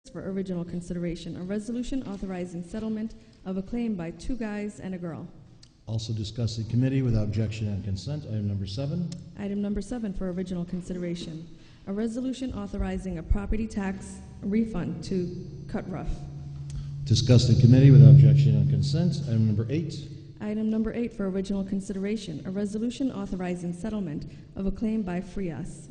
for original consideration, a resolution authorizing settlement of a claim by two guys and a girl. Also discussed in committee without objection and consent. Item number 7. Item number 7 for original consideration, a resolution authorizing a property tax refund to Cut Rough. Discussed in committee without objection and consent. Item number 8. Item number 8 for original consideration, a resolution authorizing settlement of a claim by Frias.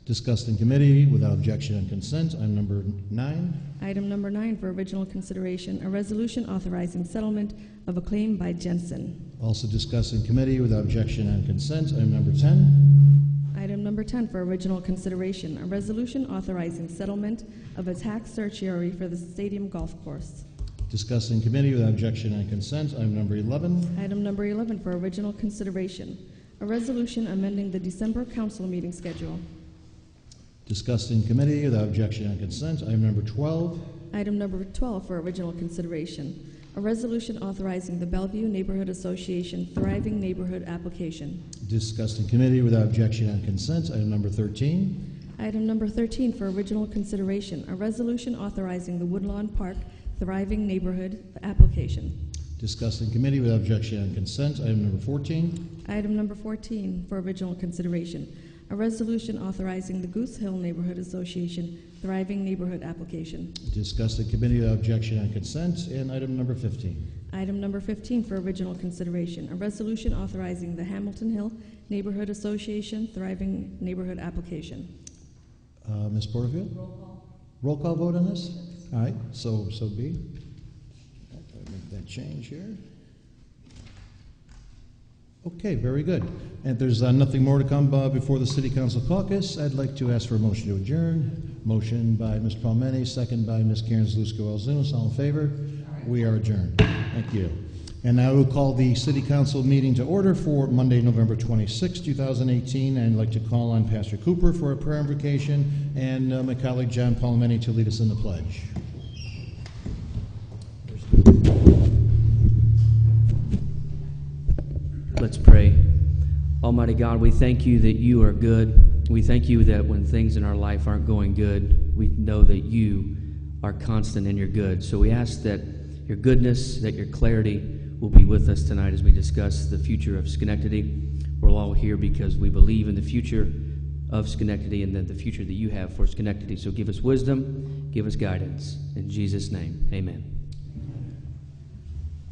Discussed in committee without objection and consent. Item number 9. Item number 9 for original consideration, a resolution authorizing settlement of a claim by Jensen. Also discussed in committee without objection and consent. Item number 10. Item number 10 for original consideration, a resolution authorizing settlement of a tax certiorari for the stadium golf course. Discussed in committee without objection and consent. Item number 11. Item number 11 for original consideration, a resolution amending the December council meeting schedule. Discussed in committee without objection and consent. Item number 12. Item number 12 for original consideration, a resolution authorizing the Bellevue Neighborhood Association Thriving Neighborhood application. Discussed in committee without objection and consent. Item number 13. Item number 13 for original consideration, a resolution authorizing the Woodlawn Park Thriving Neighborhood application. Discussed in committee without objection and consent. Item number 14. Item number 14 for original consideration, a resolution authorizing the Goose Hill Neighborhood Association Thriving Neighborhood application. Discussed in committee without objection and consent. And item number 15. Item number 15 for original consideration, a resolution authorizing the Hamilton Hill Neighborhood Association Thriving Neighborhood application. Ms. Porterfield? Roll call. Roll call vote on this? All right, so be. I'll make that change here. Okay, very good. And there's nothing more to come before the City Council caucus. I'd like to ask for a motion to adjourn. Motion by Ms. Palmetti, second by Ms. Karen Zlusko-Elzunas. All in favor? We are adjourned. Thank you. And now we'll call the City Council meeting to order for Monday, November 26, 2018. And I'd like to call on Pastor Cooper for a prayer invocation and my colleague John Palmetti to lead us in the pledge. Let's pray. Almighty God, we thank you that you are good. We thank you that when things in our life aren't going good, we know that you are constant and you're good. So we ask that your goodness, that your clarity will be with us tonight as we discuss the future of Schenectady. We're all here because we believe in the future of Schenectady and then the future that you have for Schenectady. So give us wisdom, give us guidance. In Jesus' name, amen.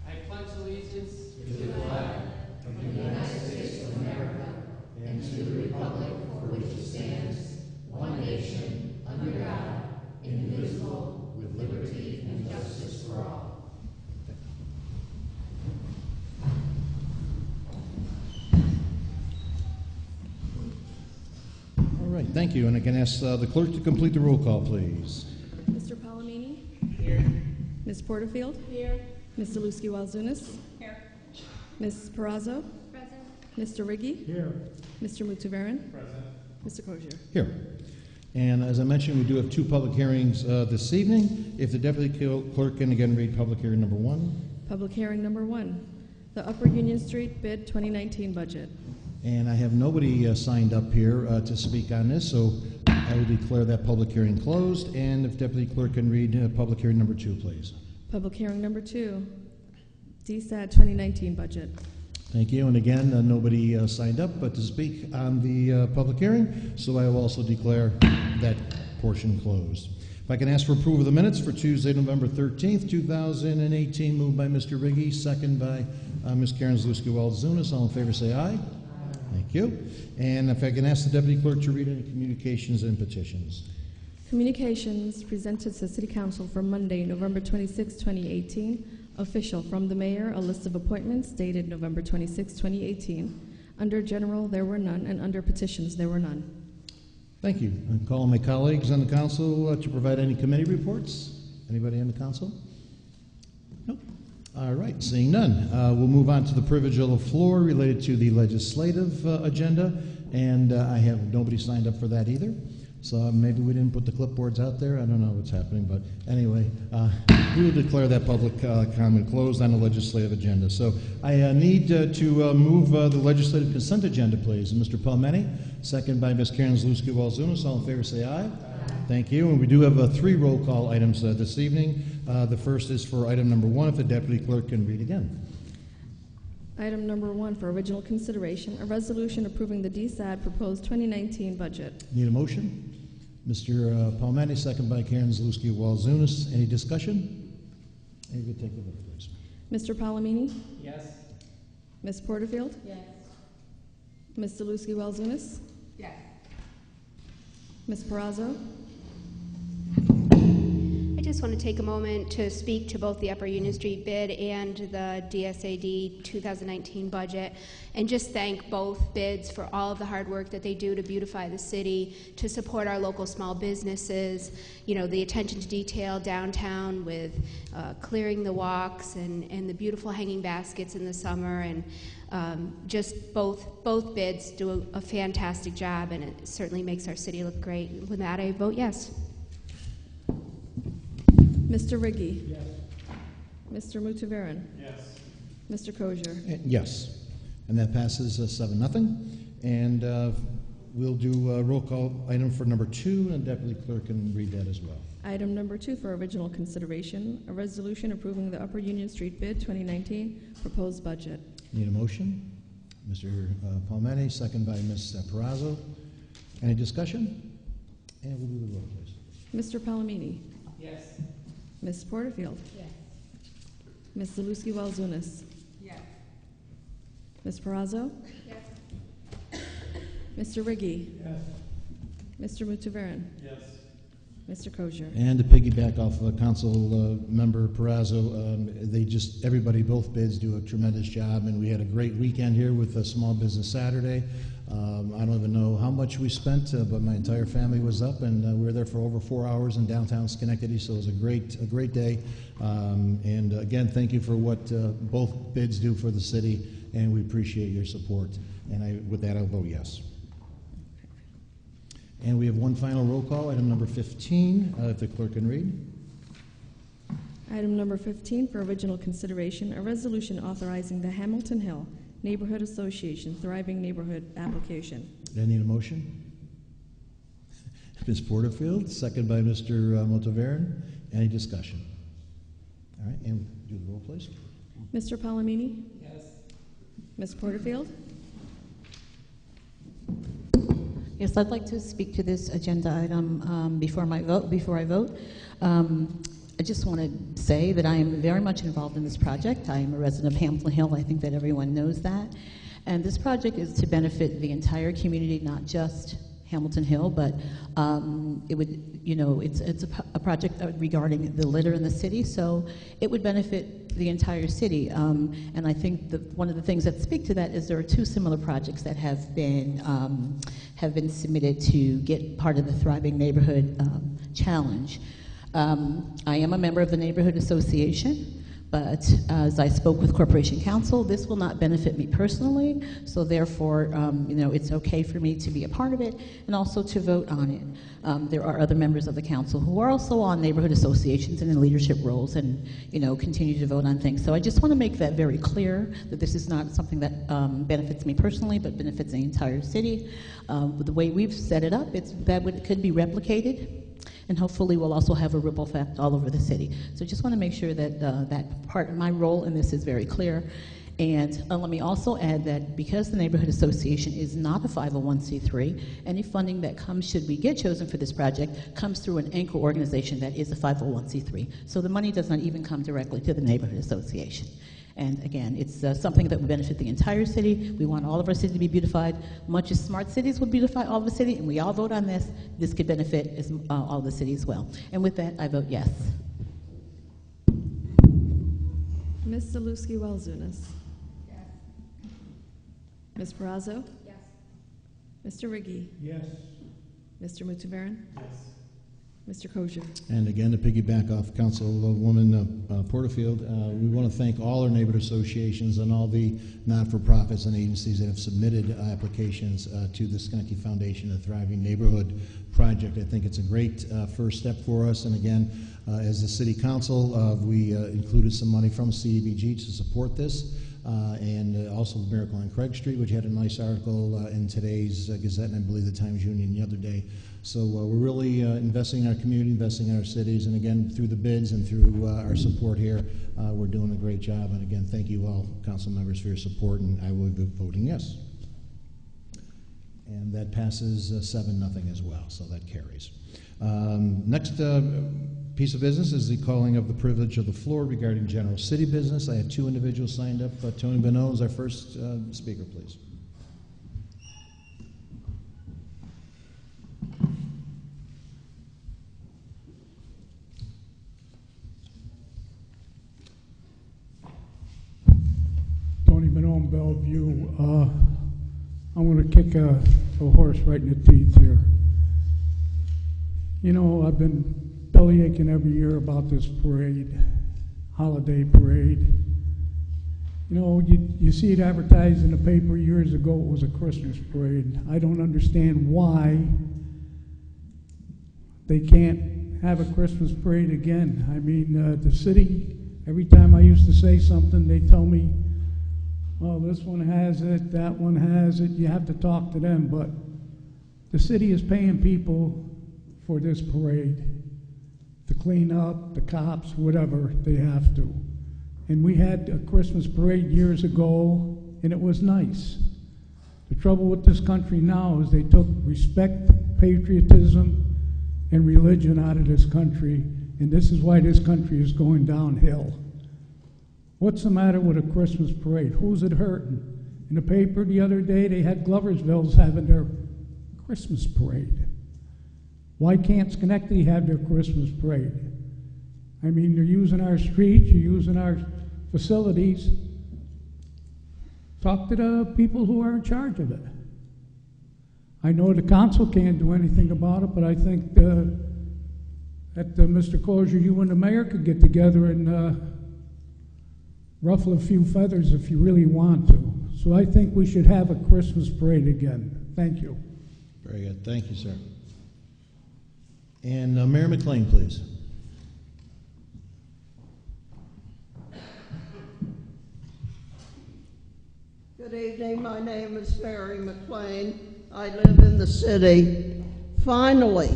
I pledge allegiance to the flag of the United States of America and to the republic for which it stands, one nation, under God, indivisible, with liberty and justice for all. All right, thank you. And I can ask the clerk to complete the roll call, please. Mr. Palomini? Here. Ms. Porterfield? Here. Ms. Zlusko-Elzunas? Here. Ms. Perazzo? Present. Mr. Riggi? Here. Mr. Mutuvaran? Present. Mr. Crozier? Here. And as I mentioned, we do have 2 public hearings this evening. If the deputy clerk can again read public hearing number 1. Public hearing number 1, the Upper Union Street bid 2019 budget. And I have nobody signed up here to speak on this, so I will declare that public hearing closed. And if deputy clerk can read public hearing number 2, please. Public hearing number 2, DSAT 2019 budget. Thank you. And again, nobody signed up but to speak on the public hearing, so I will also declare that portion closed. If I can ask for approval of the minutes for Tuesday, November 13th, 2018, moved by Mr. Riggi, second by Ms. Karen Zlusko-Elzunas. All in favor say aye. Thank you. And if I can ask the deputy clerk to read any communications and petitions. Communications presented to City Council for Monday, November 26, 2018. Official from the mayor, a list of appointments dated November 26, 2018. Under general, there were none, and under petitions, there were none. Thank you. I call on my colleagues on the council to provide any committee reports. Anybody on the council? Nope. All right, seeing none. We'll move on to the privilege of the floor related to the legislative agenda, and I have nobody signed up for that either. So maybe we didn't put the clipboards out there. I don't know what's happening, but anyway, we will declare that public comment closed on the legislative agenda. So I need to move the legislative consent agenda, please. Mr. Palmetti, second by Ms. Karen Zlusko-Elzunas. All in favor say aye. Aye. Thank you. And we do have 3 roll call items this evening. The first is for item number 1, if the deputy clerk can read again. Item number 1 for original consideration, a resolution approving the DSAD proposed 2019 budget. Need a motion? Mr. Palmetti, second by Karen Zalewski-Walzunas. Any discussion? And you can take the vote, please. Mr. Palomini? Yes. Ms. Porterfield? Yes. Ms. Zalewski-Walzunas? Yes. Ms. Perazzo? I just want to take a moment to speak to both the Upper Union Street bid and the DSAD 2019 budget, and just thank both bids for all of the hard work that they do to beautify the city, to support our local small businesses, you know, the attention to detail downtown with clearing the walks and the beautiful hanging baskets in the summer, and just both bids do a fantastic job, and it certainly makes our city look great. With that, I vote yes. Mr. Riggi? Yes. Mr. Mutavaran? Yes. Mr. Kosher? Yes. And that passes 7-0. And we'll do a roll call item for number 2, and Deputy Clerk can read that as well. Item number 2 for original consideration, a resolution approving the Upper Union Street bid 2019 proposed budget. Need a motion? Mr. Palmetti, second by Ms. Perazzo. Any discussion? And we'll do the roll, please. Mr. Palomini? Yes. Ms. Porterfield? Yes. Ms. Zalewski-Walzunas? Yes. Ms. Perazzo? Yes. Mr. Riggi? Yes. Mr. Mutavaran? Yes. Mr. Kosher? And to piggyback off Council Member Perazzo, both bids do a tremendous job, and we had a great weekend here with a Small Business Saturday. I don't even know how much we spent, but my entire family was up, and we were there for over 4 hours in downtown Schenectady, so it was a great day. And again, thank you for what both bids do for the city, and we appreciate your support. And with that, I'll vote yes. And we have one final roll call, item number 15, if the clerk can read. Item number 15 for original consideration, a resolution authorizing the Hamilton Hill Neighborhood Association Thriving Neighborhood application. Do I need a motion? Ms. Porterfield, second by Mr. Mutavaran. Any discussion? All right, and do the roll, please. Mr. Palomini? Yes. Ms. Porterfield? Yes, I'd like to speak to this agenda item before I vote. I just want to say that I am very much involved in this project. I am a resident of Hamilton Hill. I think that everyone knows that. And this project is to benefit the entire community, not just Hamilton Hill, but it would, it's a project regarding the litter in the city, so it would benefit the entire city. And I think that one of the things that speak to that is there are 2 similar projects that have been submitted to get part of the Thriving Neighborhood Challenge. I am a member of the Neighborhood Association, but as I spoke with Corporation Counsel, this will not benefit me personally, so therefore, it's okay for me to be a part of it and also to vote on it. There are other members of the council who are also on neighborhood associations and in leadership roles and, continue to vote on things. So I just want to make that very clear, that this is not something that benefits me personally, but benefits the entire city. The way we've set it up, it could be replicated, and hopefully we'll also have a ripple effect all over the city. So just want to make sure that that part of my role in this is very clear. And let me also add that because the Neighborhood Association is not a 501c3, any funding that comes, should we get chosen for this project, comes through an anchor organization that is a 501c3. So the money does not even come directly to the Neighborhood Association. And again, it's something that would benefit the entire city. We want all of our city to be beautified. Much as smart cities would beautify all of the city, and we all vote on this, this could benefit all of the city as well. And with that, I vote yes. Ms. Zalewski-Walzunas? Yes. Ms. Perazzo? Yes. Mr. Riggi? Yes. Mr. Mutavaran? Yes. Mr. Kosher? And again, to piggyback off Councilwoman Porterfield, we want to thank all our neighborhood associations and all the not-for-profits and agencies that have submitted applications to the Schenectady Foundation, the Thriving Neighborhood Project. I think it's a great first step for us. And again, as the City Council, we included some money from CDBG to support this. and also Miracle on Craig Street, which had a nice article in today's Gazette, and I believe the Times Union the other day. So we're really investing in our community, investing in our cities, and again, through the bids and through our support here, we're doing a great job. And again, thank you all, council members, for your support, and I will be voting yes. And that passes 7-0 as well, so that carries. Next piece of business is the calling of the privilege of the floor regarding general city business. I have 2 individuals signed up. Tony Bonneau is our first speaker, please. Tony Bonneau, Bellevue. I'm going to kick a horse right in the teeth here. You know, I've been belly aching every year about this parade, holiday parade. You know, you see it advertised in the paper years ago. It was a Christmas parade. I don't understand why they can't have a Christmas parade again. I mean, the city, every time I used to say something, they tell me, well, this one has it, that one has it. You have to talk to them. But the city is paying people for this parade to clean up, the cops, whatever they have to. And we had a Christmas parade years ago, and it was nice. The trouble with this country now is they took respect, patriotism, and religion out of this country, and this is why this country is going downhill. What's the matter with a Christmas parade? Who's it hurting? In the paper the other day, they had Gloversville's having their Christmas parade. Why can't Schenectady have their Christmas parade? I mean, they're using our streets, you're using our facilities. Talk to the people who are in charge of it. I know the council can't do anything about it, but I think that Mr. Closure, you and the mayor could get together and ruffle a few feathers if you really want to. So I think we should have a Christmas parade again. Thank you. Very good. Thank you, sir. And Mayor McLean, please. Good evening. My name is Mary McLean. I live in the city. Finally,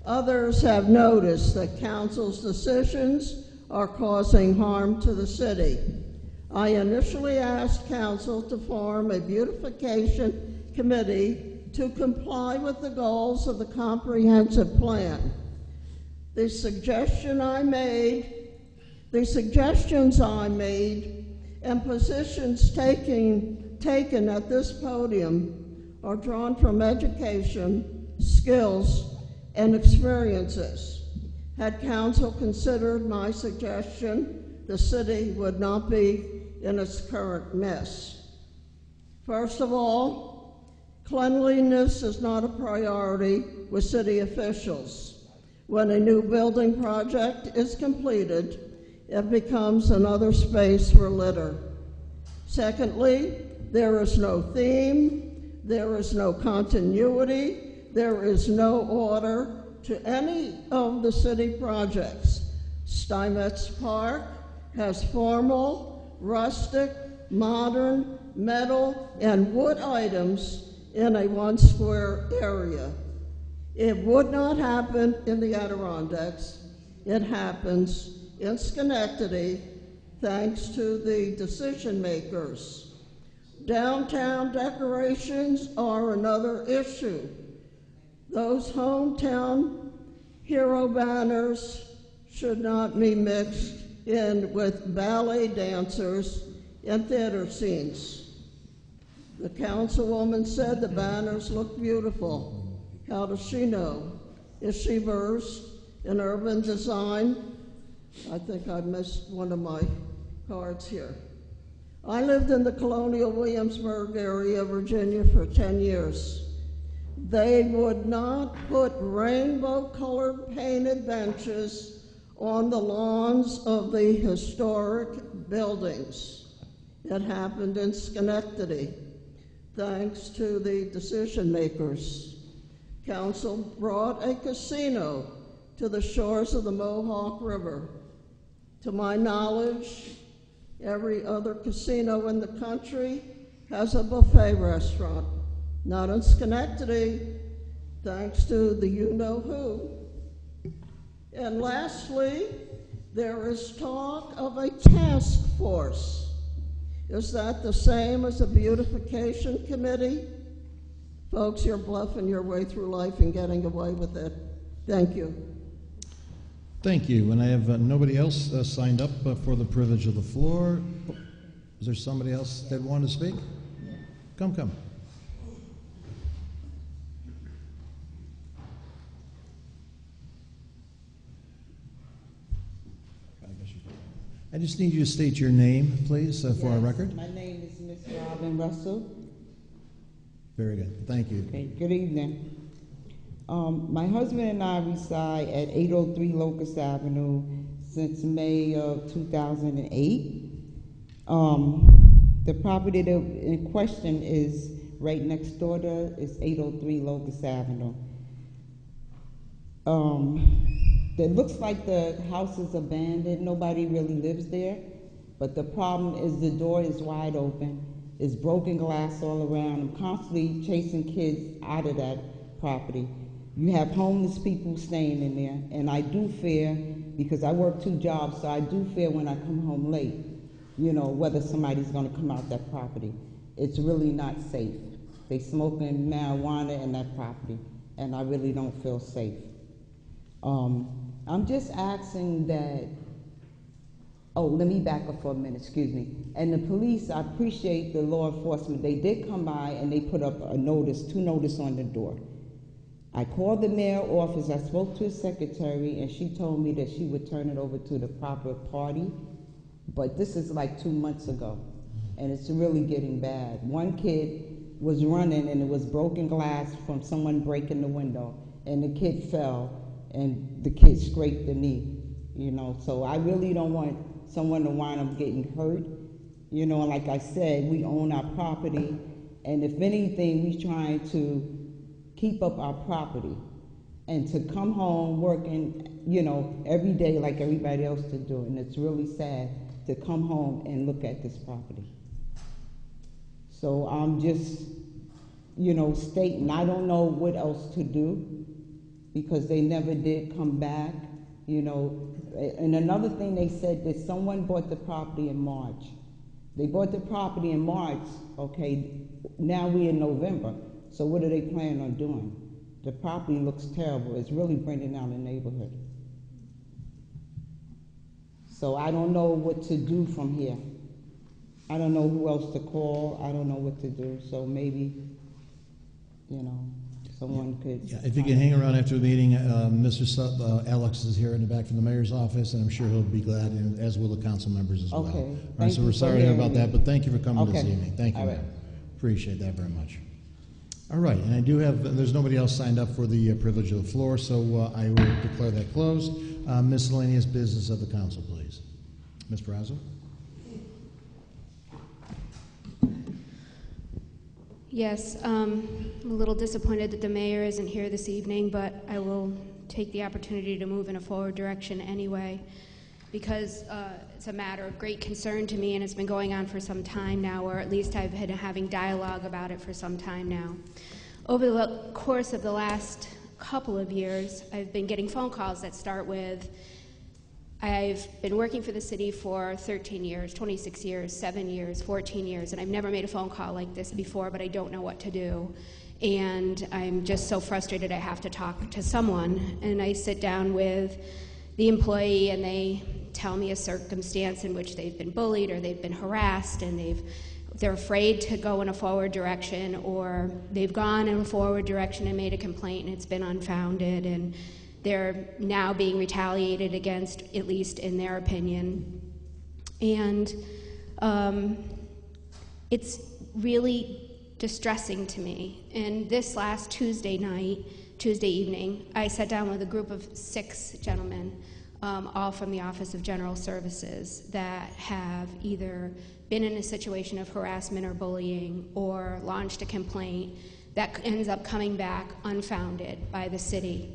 others have noticed that council's decisions are causing harm to the city. I initially asked council to form a beautification committee to comply with the goals of the comprehensive plan. The suggestions I made and positions taken at this podium are drawn from education, skills, and experiences. Had council considered my suggestion, the city would not be in its current mess. First of all, cleanliness is not a priority with city officials. When a new building project is completed, it becomes another space for litter. Secondly, there is no theme, there is no continuity, there is no order to any of the city projects. Steinmetz Park has formal, rustic, modern, metal, and wood items in a 1 square area. It would not happen in the Adirondacks. It happens in Schenectady, thanks to the decision makers. Downtown decorations are another issue. Those hometown hero banners should not be mixed in with ballet dancers and theater scenes. The councilwoman said the banners look beautiful. How does she know? Is she versed in urban design? I think I missed one of my cards here. I lived in the Colonial Williamsburg area, Virginia, for 10 years. They would not put rainbow-colored painted benches on the lawns of the historic buildings. It happened in Schenectady, thanks to the decision makers. Council brought a casino to the shores of the Mohawk River. To my knowledge, Every other casino in the country has a buffet restaurant. Not in Schenectady, thanks to the you-know-who. And lastly, there is talk of a task force. Is that the same as a beautification committee? Folks, you're bluffing your way through life and getting away with it. Thank you. Thank you. And I have nobody else signed up for the privilege of the floor. Is there somebody else that wanted to speak? Come. I just need you to state your name, please, for our record. My name is Miss Robin Russell. Very good. Thank you. Okay, good evening. My husband and I reside at 803 Locust Avenue since May of 2008. The property that in question is right next door to is 803 Locust Avenue. It looks like the house is abandoned. Nobody really lives there. But the problem is the door is wide open. There's broken glass all around. I'm constantly chasing kids out of that property. You have homeless people staying in there. And I do fear, because I work 2 jobs, so I do fear when I come home late, you know, whether somebody's going to come out that property. It's really not safe. They smoking marijuana in that property, and I really don't feel safe. I'm just asking that, let me back up for a minute, excuse me. And the police, I appreciate the law enforcement. They did come by and they put up a notice, 2 notices on the door. I called the mayor's office, I spoke to his secretary, and she told me that she would turn it over to the proper party. But this is like 2 months ago, and it's really getting bad. One kid was running and it was broken glass from someone breaking the window, and the kid fell, and the kid scraped the knee, you know. So I really don't want someone to wind up getting hurt, you know. Like I said, we own our property, and if anything, we're trying to keep up our property and to come home working, you know, every day like everybody else to do. And it's really sad to come home and look at this property. So I'm just, you know, stating, I don't know what else to do, because they never did come back, you know. And another thing, they said that someone bought the property in March. They bought the property in March, okay, now we're in November, so what are they planning on doing? The property looks terrible. It's really bringing down the neighborhood. So I don't know what to do from here. I don't know who else to call. I don't know what to do, so maybe, you know, someone could. Yeah, if you can hang around after the meeting, Alex is here in the back from the mayor's office, and I'm sure he'll be glad, and as will the council members as well. Okay. All right, so we're sorry to hear about that, but thank you for coming this evening. Thank you, All right. ma'am. Appreciate that very much. All right, and I do have, there's nobody else signed up for the privilege of the floor, so I will declare that closed. Miscellaneous business of the council, please. Ms. Barrazo? Yes, I'm a little disappointed that the mayor isn't here this evening, but I will take the opportunity to move in a forward direction anyway, because it's a matter of great concern to me, and it's been going on for some time now, or at least I've been having dialogue about it for some time now. Over the course of the last couple of years, I've been getting phone calls that start with, I've been working for the city for 13 years, 26 years, 7 years, 14 years, and I've never made a phone call like this before, but I don't know what to do. And I'm just so frustrated I have to talk to someone. And I sit down with the employee and they tell me a circumstance in which they've been bullied or they've been harassed and they're afraid to go in a forward direction, or they've gone in a forward direction and made a complaint and it's been unfounded, and they're now being retaliated against, at least in their opinion. And it's really distressing to me. And this last Tuesday evening, I sat down with a group of 6 gentlemen, all from the Office of General Services, that have either been in a situation of harassment or bullying or launched a complaint that ends up coming back unfounded by the city.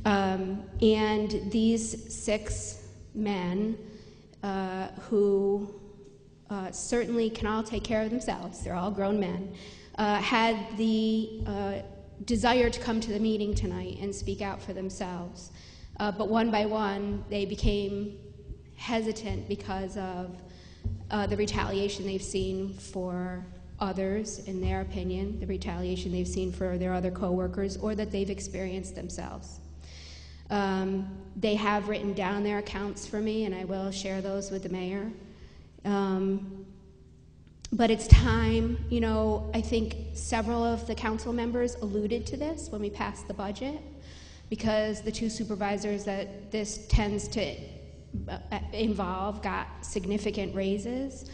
And these 6 men who certainly can all take care of themselves, they're all grown men, had the desire to come to the meeting tonight and speak out for themselves. But one by one, they became hesitant because of the retaliation they've seen for others, in their opinion, the retaliation they've seen for their other coworkers, or that they've experienced themselves. They have written down their accounts for me, and I will share those with the mayor. But it's time, you know, I think several of the council members alluded to this when we passed the budget, because the two supervisors that this tends to involve got significant raises.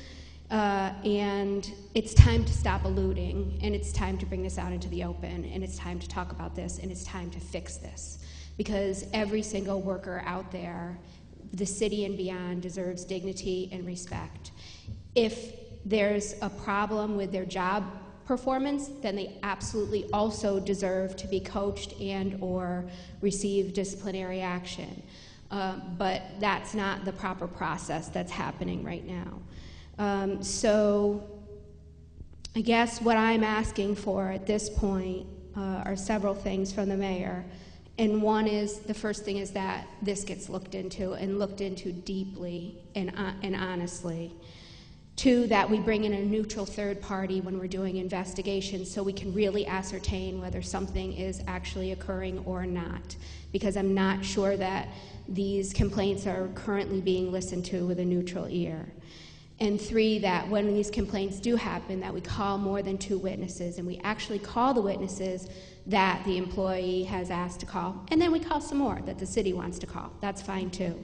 And it's time to stop alluding, and it's time to bring this out into the open, and it's time to talk about this, and it's time to fix this. Because every single worker out there, the city and beyond, deserves dignity and respect. If there's a problem with their job performance, then they absolutely also deserve to be coached and or receive disciplinary action. But that's not the proper process that's happening right now. So I guess what I'm asking for at this point are several things from the mayor. And one is, the first thing is that this gets looked into deeply and honestly. Two, that we bring in a neutral third party when we're doing investigations so we can really ascertain whether something is actually occurring or not. Because I'm not sure that these complaints are currently being listened to with a neutral ear. And three, that when these complaints do happen, that we call more than 2 witnesses, and we actually call the witnesses that the employee has asked to call, and then we call some more that the city wants to call. That's fine too.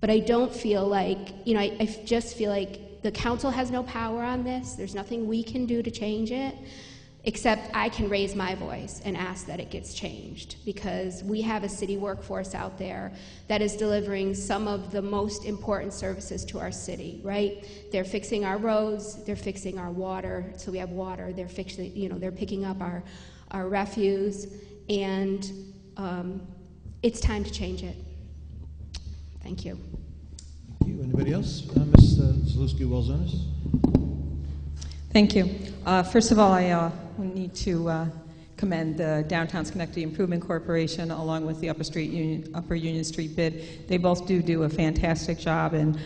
But I don't feel like, you know, I just feel like the council has no power on this. There's nothing we can do to change it, except I can raise my voice and ask that it gets changed, because we have a city workforce out there that is delivering some of the most important services to our city, right? They're fixing our roads, they're fixing our water, so we have water, they're fixing, you know, they're picking up our refuse, and it's time to change it. Thank you. Thank you. Anybody else? Ms. Zalewski-Welzonis? Thank you. First of all, I need to commend the Downtown Schenectady Improvement Corporation along with the Upper Union Street bid. They both do a fantastic job, and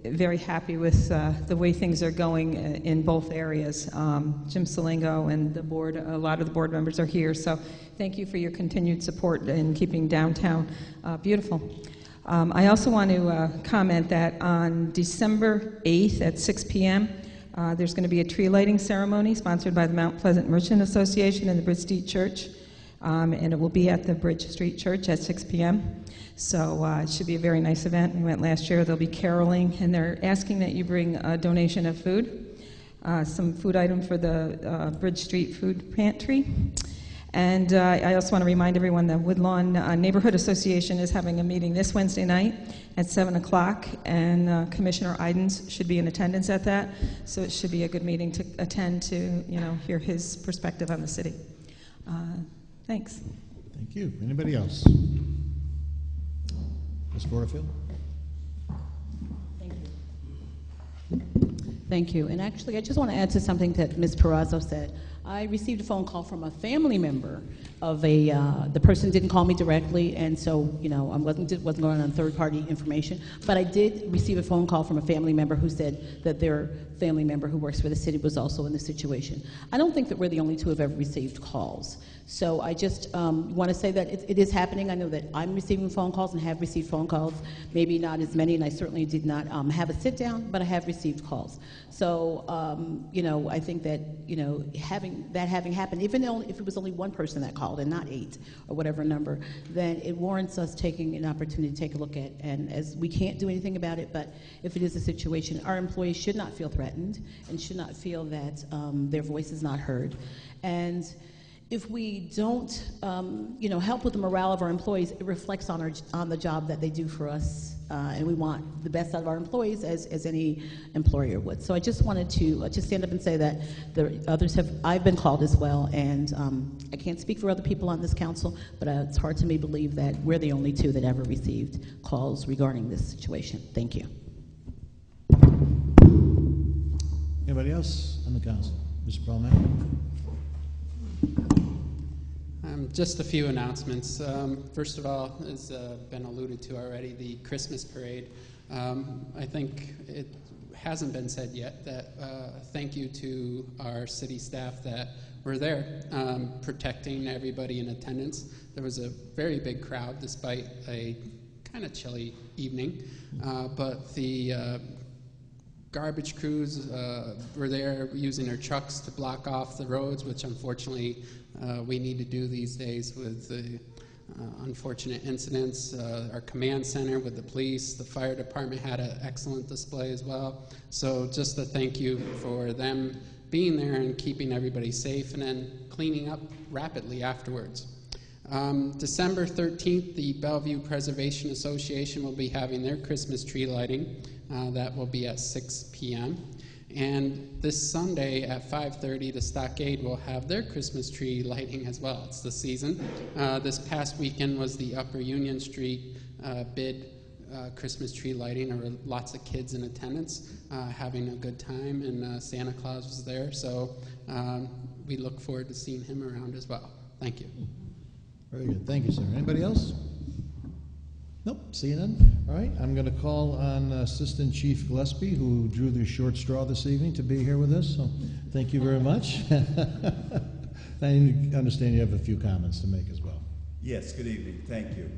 very happy with the way things are going in both areas. Jim Salingo and the board, a lot of the board members are here, so thank you for your continued support in keeping downtown beautiful. I also want to comment that on December 8th at 6 p.m., there's going to be a tree lighting ceremony sponsored by the Mount Pleasant Merchant Association and the Bridge Street Church, and it will be at the Bridge Street Church at 6 p.m. So it should be a very nice event. We went last year. There'll be caroling, and they're asking that you bring a donation of food, some food item for the Bridge Street Food Pantry. And I also want to remind everyone that Woodlawn Neighborhood Association is having a meeting this Wednesday night at 7 o'clock, and Commissioner Idens should be in attendance at that, so it should be a good meeting to attend to, you know, hear his perspective on the city. Thanks. Thank you. Anybody else? Ms. Porterfield? Thank you. Thank you. And actually, I just want to add to something that Ms. Perazzo said. I received a phone call from a family member of the person didn't call me directly, and so, you know, I wasn't going on third-party information, but I did receive a phone call from a family member who said that their family member who works for the city was also in this situation. I don't think that we're the only two who have ever received calls. So I just want to say that it is happening. I know that I'm receiving phone calls and have received phone calls, maybe not as many, and I certainly did not have a sit-down, but I have received calls. So, you know, I think that, you know, having happened, even if it was only one person that called and not 8 or whatever number, then it warrants us taking an opportunity to take a look at, and as we can't do anything about it, but if it is a situation, our employees should not feel threatened and should not feel that their voice is not heard. And if we don't, you know, help with the morale of our employees, it reflects on the job that they do for us, and we want the best out of our employees as any employer would. So I just wanted to just stand up and say that I've been called as well, and I can't speak for other people on this council, but it's hard to me believe that we're the only two that ever received calls regarding this situation. Thank you. Anybody else on the council? Mr. Perlman? Just a few announcements. First of all, as been alluded to already, the Christmas parade. I think it hasn't been said yet that thank you to our city staff that were there protecting everybody in attendance. There was a very big crowd despite a kind of chilly evening, but the garbage crews were there using their trucks to block off the roads, which unfortunately we need to do these days with the unfortunate incidents. Our command center with the police, the fire department had an excellent display as well. So just a thank you for them being there and keeping everybody safe and then cleaning up rapidly afterwards. December 13th, the Bellevue Preservation Association will be having their Christmas tree lighting. That will be at 6 p.m. And this Sunday at 5:30, the Stockade will have their Christmas tree lighting as well. It's the season. This past weekend was the Upper Union Street bid Christmas tree lighting. There were lots of kids in attendance having a good time, and Santa Claus was there. So we look forward to seeing him around as well. Thank you. Very good. Thank you, sir. Anybody else? Nope, seeing none. All right, I'm going to call on Assistant Chief Gillespie, who drew the short straw this evening, to be here with us. So thank you very much. I understand you have a few comments to make as well. Yes, good evening. Thank you.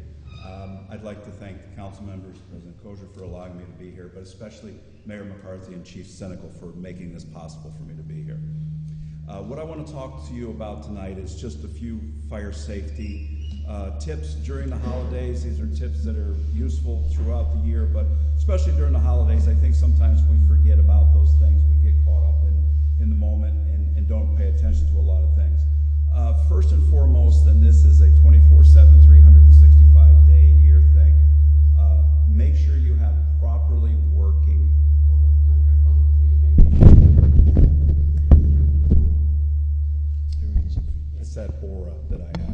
I'd like to thank the council members, President Kosher, for allowing me to be here, but especially Mayor McCarthy and Chief Senecal for making this possible for me to be here. What I want to talk to you about tonight is just a few fire safety tips during the holidays. These are tips that are useful throughout the year, but especially during the holidays, I think sometimes we forget about those things. We get caught up in the moment and don't pay attention to a lot of things. First and foremost, and this is a 24/7, 365-day-a-year thing, make sure you have properly working. Hold the microphone to you, It's that aura that I have.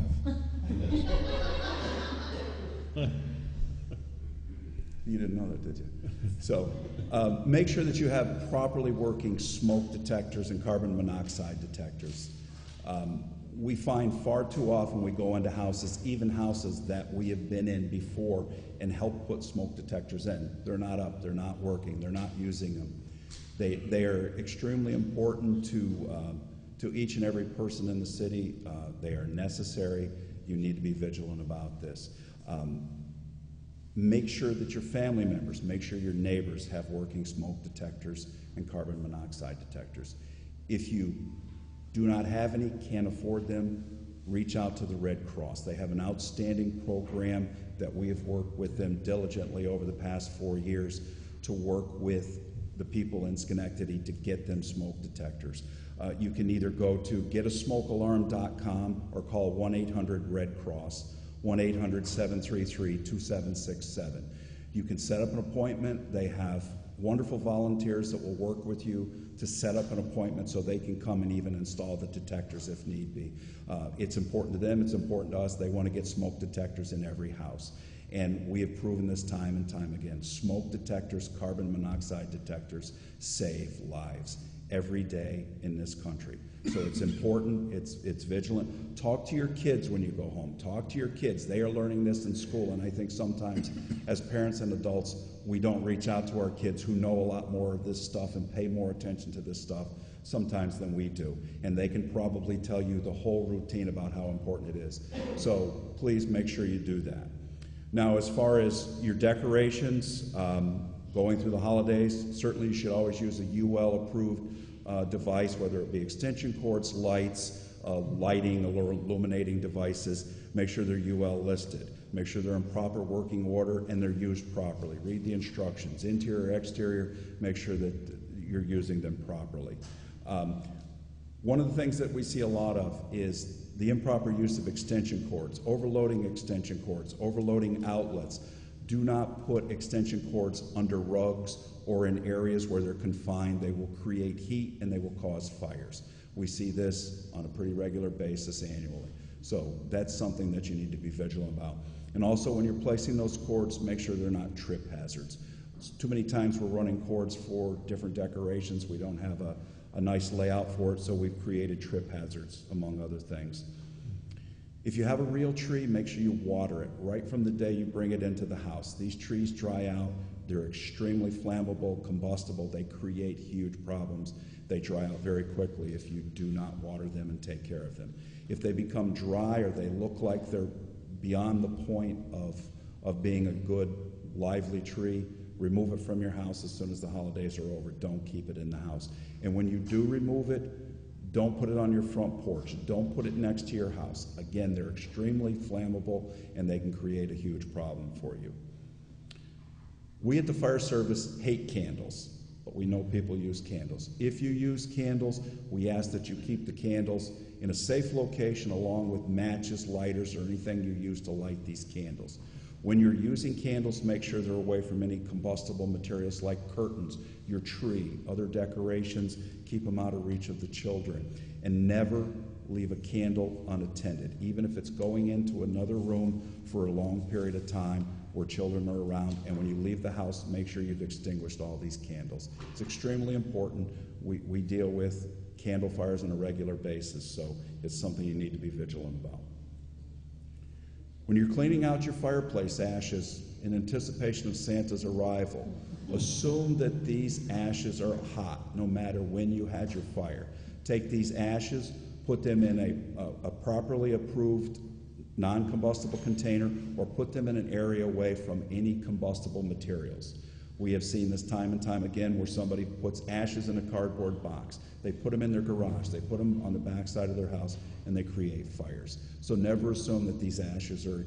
You didn't know that, did you? So make sure that you have properly working smoke detectors and carbon monoxide detectors. We find far too often we go into houses, even houses that we have been in before, and help put smoke detectors in. They're not up, they're not working, they're not using them. They are extremely important to each and every person in the city. They are necessary. You need to be vigilant about this. Make sure that your family members, make sure your neighbors have working smoke detectors and carbon monoxide detectors. If you do not have any, can't afford them, reach out to the Red Cross. They have an outstanding program that we have worked with them diligently over the past 4 years to work with the people in Schenectady to get them smoke detectors. You can either go to getasmokealarm.com or call 1-800-RED-CROSS, 1-800-733-2767. You can set up an appointment. They have wonderful volunteers that will work with you to set up an appointment so they can come and even install the detectors if need be. It's important to them, it's important to us. They want to get smoke detectors in every house. And we have proven this time and time again. Smoke detectors, carbon monoxide detectors save lives every day in this country. So it's important, it's vigilant. Talk to your kids when you go home. Talk to your kids. They are learning this in school, and I think sometimes as parents and adults, we don't reach out to our kids who know a lot more of this stuff and pay more attention to this stuff sometimes than we do. And they can probably tell you the whole routine about how important it is. So please make sure you do that. Now, as far as your decorations, going through the holidays, certainly you should always use a UL-approved device, whether it be extension cords, lights, lighting or illuminating devices. Make sure they're UL listed. Make sure they're in proper working order and they're used properly. Read the instructions, interior, exterior, make sure that you're using them properly. One of the things that we see a lot of is the improper use of extension cords, overloading extension cords, overloading outlets. Do not put extension cords under rugs or in areas where they're confined. They will create heat and they will cause fires. We see this on a pretty regular basis annually. So that's something that you need to be vigilant about. And also when you're placing those cords, make sure they're not trip hazards. Too many times we're running cords for different decorations. We don't have a nice layout for it, so we've created trip hazards, among other things. If you have a real tree, make sure you water it right from the day you bring it into the house. These trees dry out. They're extremely flammable, combustible. They create huge problems. They dry out very quickly if you do not water them and take care of them. If they become dry or they look like they're beyond the point of being a good, lively tree, remove it from your house as soon as the holidays are over. Don't keep it in the house. And when you do remove it, don't put it on your front porch. Don't put it next to your house. Again, they're extremely flammable and they can create a huge problem for you. We at the fire service hate candles, but we know people use candles. If you use candles, we ask that you keep the candles in a safe location along with matches, lighters, or anything you use to light these candles. When you're using candles, make sure they're away from any combustible materials like curtains, your tree, other decorations. Keep them out of reach of the children. And never leave a candle unattended, even if it's going into another room for a long period of time where children are around. And when you leave the house, make sure you've extinguished all these candles. It's extremely important. We deal with candle fires on a regular basis, so it's something you need to be vigilant about. When you're cleaning out your fireplace ashes in anticipation of Santa's arrival, assume that these ashes are hot no matter when you had your fire. Take these ashes, put them in a properly approved non-combustible container, or put them in an area away from any combustible materials. We have seen this time and time again where somebody puts ashes in a cardboard box. They put them in their garage, they put them on the back side of their house, and they create fires. So never assume that these ashes are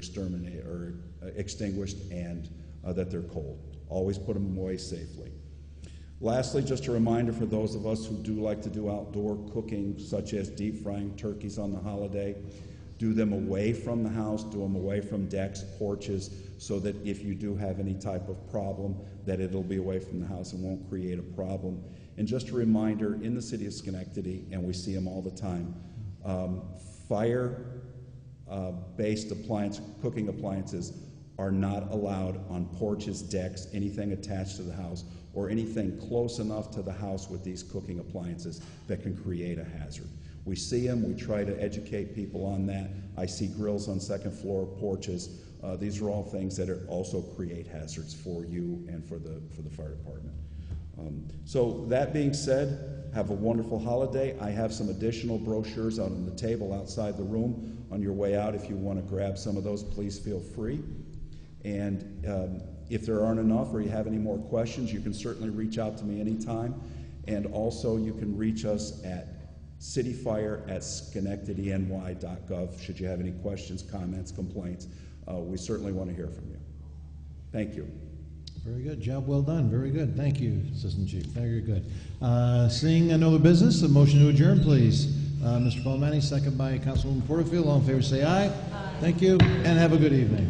extinguished and that they're cold. Always put them away safely. Lastly, just a reminder for those of us who do like to do outdoor cooking, such as deep frying turkeys on the holiday, do them away from the house, do them away from decks, porches, so that if you do have any type of problem, that it'll be away from the house and won't create a problem. And just a reminder, in the city of Schenectady, and we see them all the time, fire-based cooking appliances are not allowed on porches, decks, anything attached to the house, or anything close enough to the house with these cooking appliances that can create a hazard. We see them, we try to educate people on that. I see grills on second floor porches. These are all things that also create hazards for you and for the fire department. So that being said, have a wonderful holiday. I have some additional brochures out on the table outside the room. On your way out, if you want to grab some of those, please feel free. And if there aren't enough or you have any more questions, you can certainly reach out to me anytime. And also you can reach us at cityfire@schenectadyny.gov should you have any questions, comments, complaints. We certainly want to hear from you. Thank you. Very good. Job well done. Very good. Thank you, Assistant Chief. Very good. Seeing no other business, a motion to adjourn, please. Mr. Palmani, second by Councilwoman Porterfield. All in favor say aye. Aye. Thank you, and have a good evening.